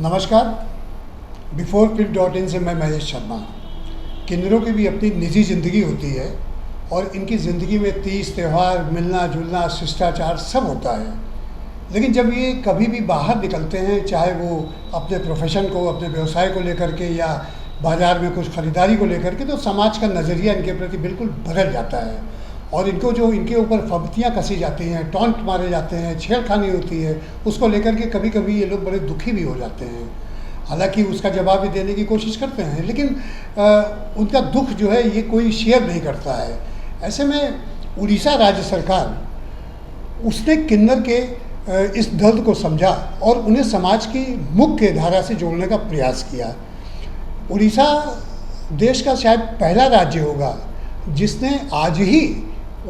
नमस्कार। बिफोर प्रिंट.इन से मैं महेश शर्मा। किन्नरों की भी अपनी निजी ज़िंदगी होती है और इनकी ज़िंदगी में तीज त्यौहार, मिलना जुलना, शिष्टाचार सब होता है। लेकिन जब ये कभी भी बाहर निकलते हैं, चाहे वो अपने प्रोफेशन को, अपने व्यवसाय को लेकर के या बाज़ार में कुछ ख़रीदारी को लेकर के, तो समाज का नज़रिया इनके प्रति बिल्कुल बदल जाता है और इनको जो इनके ऊपर फब्तियाँ कसी जाती हैं, टॉन्ट मारे जाते हैं, छेड़खानी होती है, उसको लेकर के कभी कभी ये लोग बड़े दुखी भी हो जाते हैं। हालांकि उसका जवाब भी देने की कोशिश करते हैं, लेकिन उनका दुख जो है ये कोई शेयर नहीं करता है। ऐसे में उड़ीसा राज्य सरकार उसने किन्नर के इस दर्द को समझा और उन्हें समाज की मुख्य धारा से जोड़ने का प्रयास किया। उड़ीसा देश का शायद पहला राज्य होगा जिसने आज ही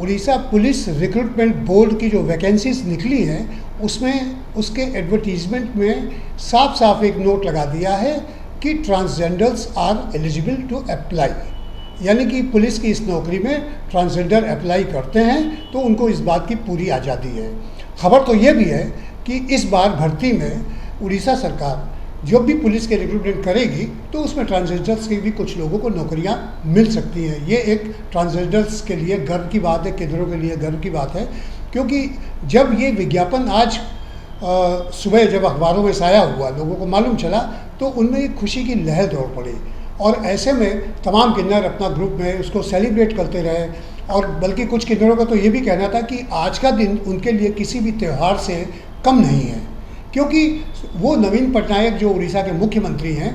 उड़ीसा पुलिस रिक्रूटमेंट बोर्ड की जो वैकेंसीज निकली हैं उसमें उसके एडवर्टीजमेंट में साफ साफ एक नोट लगा दिया है कि transgenders are eligible to apply. यानी कि पुलिस की इस नौकरी में ट्रांसजेंडर अप्लाई करते हैं तो उनको इस बात की पूरी आज़ादी है। खबर तो ये भी है कि इस बार भर्ती में उड़ीसा सरकार जो भी पुलिस के रिक्रूटमेंट करेगी तो उसमें ट्रांसजेंडर्स के भी कुछ लोगों को नौकरियां मिल सकती हैं। ये एक ट्रांसजेंडर्स के लिए गर्व की बात है, किन्नरों के लिए गर्व की बात है, क्योंकि जब ये विज्ञापन आज सुबह जब अखबारों में साया हुआ, लोगों को मालूम चला, तो उनमें एक खुशी की लहर दौड़ पड़ी और ऐसे में तमाम किन्नर अपना ग्रुप में उसको सेलिब्रेट करते रहे। और बल्कि कुछ किन्नरों का तो ये भी कहना था कि आज का दिन उनके लिए किसी भी त्यौहार से कम नहीं है, क्योंकि वो नवीन पटनायक जो उड़ीसा के मुख्यमंत्री हैं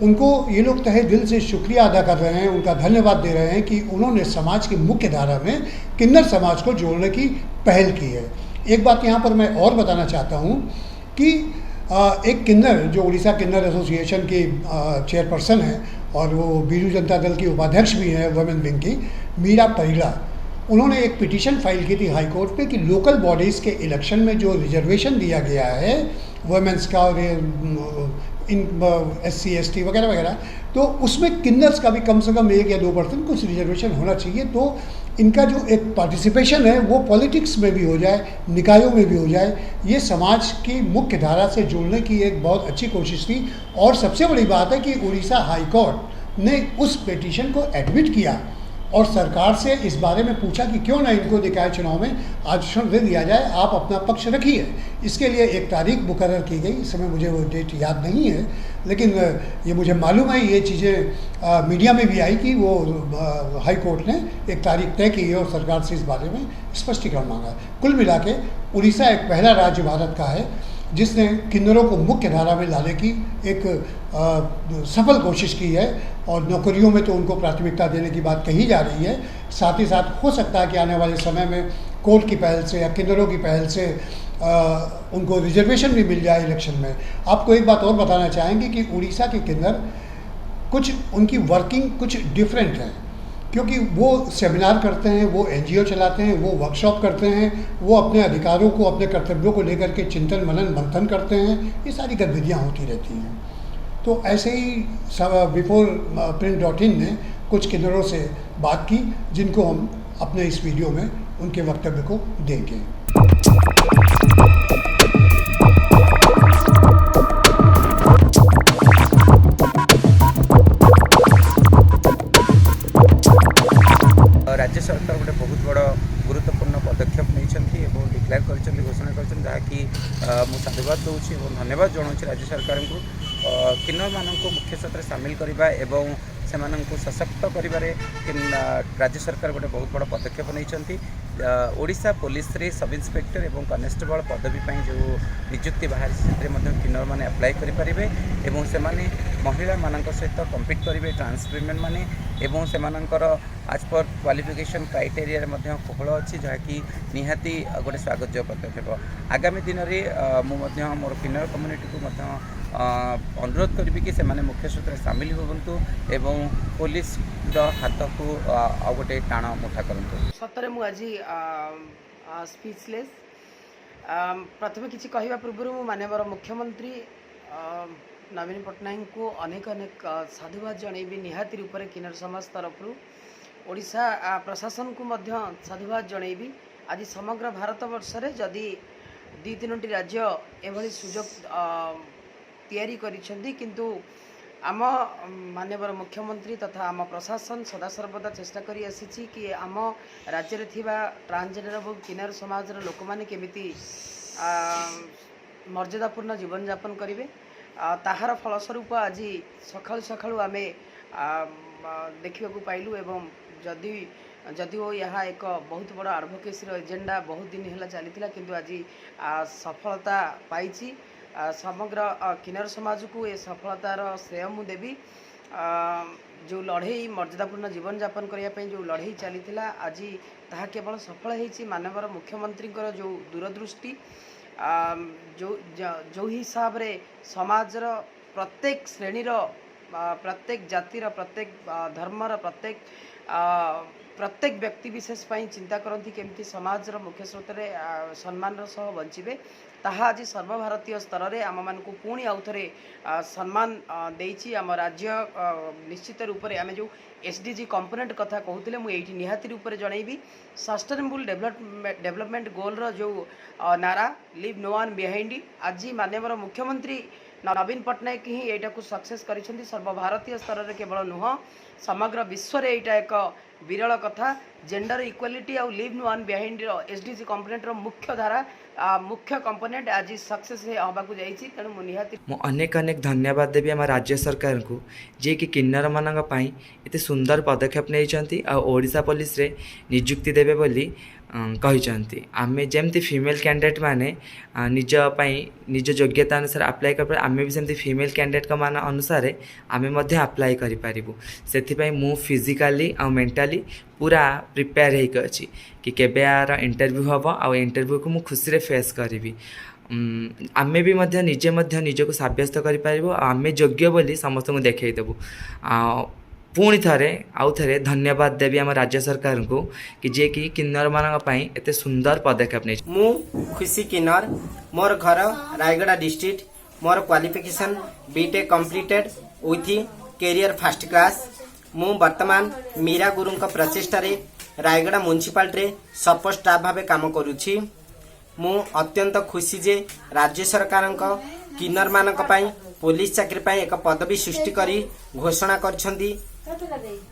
उनको ये लोग तहे दिल से शुक्रिया अदा कर रहे हैं, उनका धन्यवाद दे रहे हैं कि उन्होंने समाज की मुख्य धारा में किन्नर समाज को जोड़ने की पहल की है। एक बात यहाँ पर मैं और बताना चाहता हूँ कि एक किन्नर जो उड़ीसा किन्नर एसोसिएशन की चेयरपर्सन है और वो बीजू जनता दल की उपाध्यक्ष भी हैं वुमेन विंग की, मीरा परिड़ा, उन्होंने एक पिटीशन फाइल की थी हाई कोर्ट पे कि लोकल बॉडीज़ के इलेक्शन में जो रिजर्वेशन दिया गया है वुमेंस का और इन SC ST वगैरह वगैरह, तो उसमें किन्नर्स का भी कम से कम 1 या 2% कुछ रिजर्वेशन होना चाहिए, तो इनका जो एक पार्टिसिपेशन है वो पॉलिटिक्स में भी हो जाए, निकायों में भी हो जाए। ये समाज की मुख्य धारा से जोड़ने की एक बहुत अच्छी कोशिश थी। और सबसे बड़ी बात है कि उड़ीसा हाई कोर्ट ने उस पिटीशन को एडमिट किया और सरकार से इस बारे में पूछा कि क्यों ना इनको निकाय चुनाव में आरक्षण दे दिया जाए, आप अपना पक्ष रखिए। इसके लिए एक तारीख मुकर्रर की गई, इस समय मुझे वो डेट याद नहीं है, लेकिन ये मुझे मालूम है, ये चीज़ें मीडिया में भी आई कि वो हाई कोर्ट ने एक तारीख तय की है और सरकार से इस बारे में स्पष्टीकरण मांगा। कुल मिला के उड़ीसा एक पहला राज्य भारत का है जिसने किन्नरों को मुख्य धारा में लाने की एक सफल कोशिश की है और नौकरियों में तो उनको प्राथमिकता देने की बात कही जा रही है। साथ ही साथ हो सकता है कि आने वाले समय में कोर्ट की पहल से या किन्नरों की पहल से उनको रिजर्वेशन भी मिल जाए इलेक्शन में। आपको एक बात और बताना चाहेंगे कि उड़ीसा के किन्नर कुछ उनकी वर्किंग कुछ डिफरेंट है, क्योंकि वो सेमिनार करते हैं, वो NGO चलाते हैं, वो वर्कशॉप करते हैं, वो अपने अधिकारों को, अपने कर्तव्यों को लेकर के चिंतन मनन मंथन करते हैं। ये सारी गतिविधियाँ होती रहती हैं। तो ऐसे ही बिफोर प्रिंट.इन ने कुछ किन्नरों से बात की जिनको हम अपने इस वीडियो में उनके वक्तव्य को देंगे। राज्य सरकार गोटे बहुत बड़ गुरुत्वपूर्ण पदक्षेप नहीं डिक्लेयर कर घोषणा कर जहाँकि मुझे साधुवाद दूसरी और धन्यवाद जनाऊँ राज्य सरकार को किन्नर मानक मुख्य क्षेत्र सामिल करने एवं से सशक्त करिबारे राज्य सरकार गोटे बहुत बड़ पदक्षेप नहीं। ओडिशा पुलिस रे सब इन्स्पेक्टर एवं कनेस्टेबल पदवी जो नियुक्ति बाहर से किन्नर मैंने अप्लाई करेंगे एवं से महिला मान सहित कम्पिट करेंगे ट्रांस विमेन मैंने एवं से आज पर क्वालिफिकेशन क्राइटेरिया कोहल अच्छी जहाँकि निहाती गोटे स्वागत पदक्षेप। आगामी दिन में मोर किन्नर कम्युनिटी को अनुरोध करी कि मुख्य सूत्र सामिल हूँ एवं पुलिस हाथ को गोटे टाण मुठा करूँ। सतरे मुझे स्पीचलेस प्रथम किसी कहवा पूर्व माननीय मुख्यमंत्री नवीन पट्टनायक को अनेक अनेक साधुवाद जनइबी निहाती रूप से किन्नर समाज तरफ ओडिशा प्रशासन को मध्य साधुवाद जनइबी। आज समग्र भारत वर्ष रे जदि 2-3टी राज्य एभली सुजोग तैयारी करिसेंती किंतु आम माननीय मुख्यमंत्री तथा आम प्रशासन सदासर्वदा चेष्टा करी आसी कि आम राज्य रे थिबा ट्रांसजेंडर और किन्नर समाज लोक मैंने केमिति मर्यादापूर्ण जीवन यापन करेंगे ताहार फलस्वरूप आज सकाळु सकाळु आम देखा पाइलु एवं जदिओ यह एक बहुत बड़ा एडवोकेसी एजेंडा बहुत दिन है चली किंतु आज सफलता पाई समग्र किन्नर समाज को ये सफलतार श्रेय मु देवी जो लड़ई मर्यादापूर्ण जीवन यापन करने जो लड़ई चली आज ताहा केवल सफल होती माननीय मुख्यमंत्री जो दूरदृष्टि जो हिसाब रे समाजर प्रत्येक श्रेणीर प्रत्येक जातिर प्रत्येक धर्मर प्रत्येक व्यक्ति विशेष चिंता करती केमती समाजर मुख्य स्रोत सम्मान सह बंचे ताहा आज सर्वभारतीय स्तर में आम मान पुणी आउ थे सम्मान देइछि आम राज्य निश्चित रूप से आम जो एसडीजी कंपोनेंट कथा कहते मुझे निहाती रूप से जनइबी सस्टेनेबल डेवलपमेंट गोल जो नारा लिव नो वन बिहाइंड आज माननीय मुख्यमंत्री नवीन पट्टनायक ही यहाँ को सक्सेस करिसेंती सर्वभारतीय स्तर में केवल नुह समग्र विश्व रे यहाँ एक विरल कथा जेंडर इक्वालिटी आउ leave no one behind SDG component मुख्य धारा मुख्य कंपोनेंट आज सक्सेस होबाकू जाइछि तेणु मु निहाती मु अनेक अनेक धन्यवाद देवी आम राज्य सरकार को जे कि किन्नर मानक पई एते सुंदर पदक्षेप नहीं ओडिशा पुलिस रे नियुक्ति देबे बोली कही आमे जमती फीमेल कैंडिडेट माने निज पई निज योग्यता अनुसार अप्लाई कर आमे भी सेमती फीमेल कैंडिडेट का मान अनुसार आमे मध्य अप्लाई करि पारिबु सेथि पई मु फिजिकली आ मेंटली पूरा प्रिपेयर होइक अछि कि केबे यार इंटरव्यू हबो आ इंटरव्यू को मु खुशी रे फेस करिवि आमे भी मध्य निजको साब्यस्त करि पारिबु आमे योग्य बोली समस्त को देखै देबु पुणी थे आउ थे धन्यवाद देवी आम राज्य सरकार को कि जे कि किन्नर मान एते सुंदर पदक्षेप नहीं मु खुशी किन्नर मोर घर रायगड़ा डिस्ट्रिक्ट मोर qualification BTech completed with career first class मु वर्तमान मीरा गुरु प्रचेष्टा रायगड़ा म्युनिसिपालिटी सपोर्ट स्टाफ भाव काम करुछि मु अत्यंत खुशी जे राज्य सरकार किन्नर मानक पई पुलिस चाकरी एक पदवी सृष्टि करी घोषणा करछंती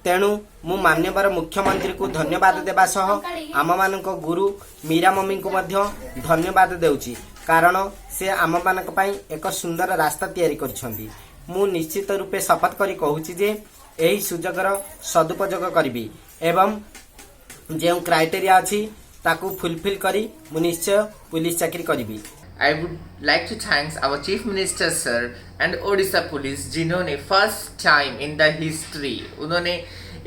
तेणु मु माननीय मुख्यमंत्री को धन्यवाद देवा सह आम मानक गुरु मीरा मम्मी को मध्य धन्यवाद देउची कारण से आम मानक पई एक सुंदर रास्ता तैयारी करछंती मु निश्चित रूपे शपथ करी कहूची जे एही सुजगर सदुपयोग करिबी एवं जे क्राइटेरिया अछि ताकू फुलफिल करी मु निश्चय पुलिस चाकरी करिबी। I would like to thank our Chief Minister sir and Odisha Police जिन्होंने first time in the history उन्होंने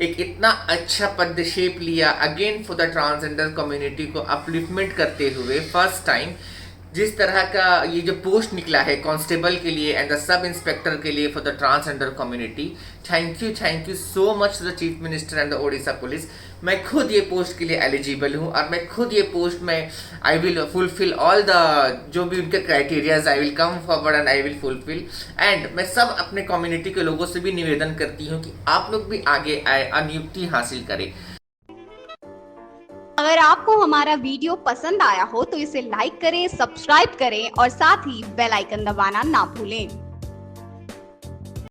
एक इतना अच्छा पदक्षेप लिया again for the transgender community को अपलिफ्टमेंट करते हुए फर्स्ट टाइम जिस तरह का ये जो पोस्ट निकला है कांस्टेबल के लिए एंड द सब इंस्पेक्टर के लिए for the transgender community thank you so much the chief minister and the Odisha police. मैं खुद ये पोस्ट के लिए एलिजिबल हूँ और मैं खुद ये पोस्ट में I will fulfil all the जो भी उनके criterias I will come forward and I will fulfil and मैं सब अपने कम्युनिटी के लोगों से भी निवेदन करती हूँ कि आप लोग भी आगे आए नियुक्ति हासिल करें। अगर आपको हमारा वीडियो पसंद आया हो तो इसे लाइक करें, सब्सक्राइब करें और साथ ही बेल आइकन दबाना ना भूलें।